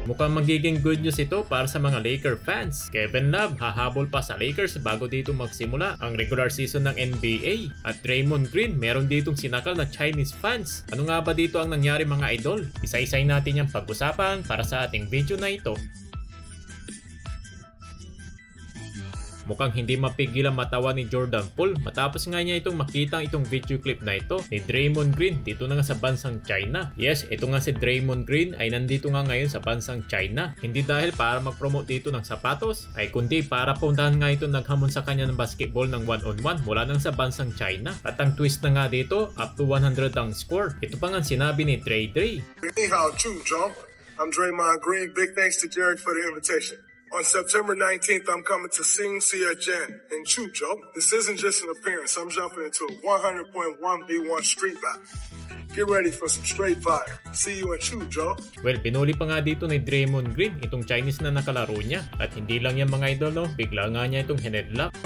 Mukhang magiging good news ito para sa mga Laker fans. Kevin Love hahabol pa sa Lakers bago dito magsimula ang regular season ng NBA. At Draymond Green meron ditong sinakal na Chinese fans. Ano nga ba dito ang nangyari mga idol? Isa-isay natin yung pag-usapan para sa ating video na ito. Mukhang hindi mapigilan matawa ni Jordan Poole matapos nga niya itong makita itong video clip na ito ni Draymond Green dito na nga sa bansang China. Yes, ito nga si Draymond Green ay nandito nga ngayon sa bansang China. Hindi dahil para mag-promote dito ng sapatos ay kundi para puntahan nga ito naghamon sa kanya ng basketball ng 1-on-1 mula nang sa bansang China. At ang twist na nga dito, up to 100 ang score. Ito pa nga sinabi ni Dre. Ni hao, Chu, Joe. I'm Draymond Green. Big thanks to Jared for the invitation. On September 19th, I'm coming to Sing CHN in Chuzhou. This isn't just an appearance. I'm jumping into a 100.1v1 street battle. Get ready for some straight fire. See you in Chuzhou. Well, pinuli pa nga dito ni Draymond Green itong Chinese na nakalaro niya. At hindi lang yan mga idol, no? Bigla nga niya itong hinedlock.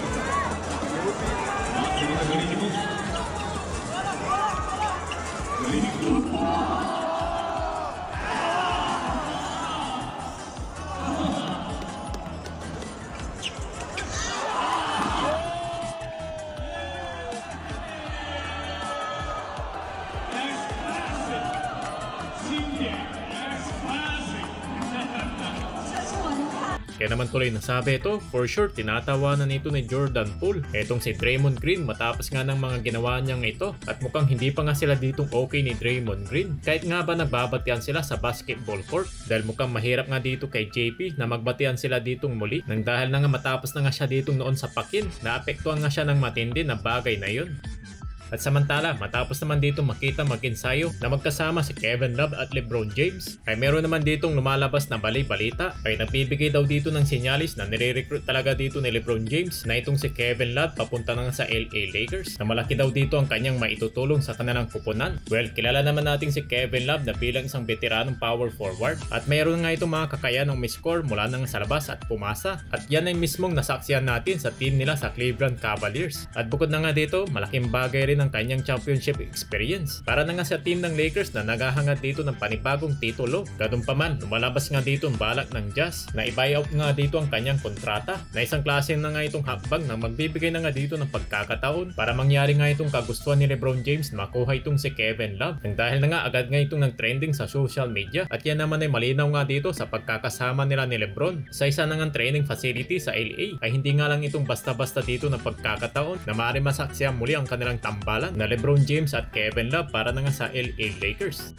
Kaya naman tuloy nasabi ito, for sure tinatawanan ito ni Jordan Poole. Etong si Draymond Green matapos nga ng mga ginawa niyang ito at mukhang hindi pa nga sila ditong okay ni Draymond Green. Kahit nga ba nagbabatian sila sa basketball court dahil mukhang mahirap nga dito kay JP na magbatian sila ditong muli nang dahil na nga matapos na nga siya ditong noon sa pakin, naapektuhan nga siya ng matindi na bagay na yun. At samantala, matapos naman dito makita mag-ensayo na magkasama si Kevin Love at LeBron James, ay meron naman ditong lumalabas na balita ay nagbibigay daw dito ng sinyalis na nire-recruit talaga dito ni LeBron James na itong si Kevin Love papunta na nga sa LA Lakers na malaki daw dito ang kanyang maitutulong sa kanilang kupunan. Well, kilala naman natin si Kevin Love na bilang isang veteranong power forward at meron nga itong mga kakayahan ng miscore mula nang sa labas at pumasa at yan ay mismong nasaksiyan natin sa team nila sa Cleveland Cavaliers. At bukod na nga dito, malaking bagay rin ng kanyang championship experience para na nga sa team ng Lakers na naghahangad dito ng panibagong titulo. Ganun pa man, lumalabas nga dito ang balak ng Jazz na i-buyout nga dito ang kanyang kontrata na isang klase na nga itong hakbang na magbibigay na nga dito ng pagkakataon para mangyari nga itong kagustuhan ni LeBron James na makuha itong si Kevin Love. Nang dahil na nga agad nga itong nag-trending sa social media at yan naman ay malinaw nga dito sa pagkakasama nila ni LeBron sa isa na nga training facility sa LA ay hindi nga lang itong basta-basta dito na pagkakataon na maaari masaksihan muli ang kanilang tambalan na LeBron James at Kevin Love para na nga sa LA Lakers.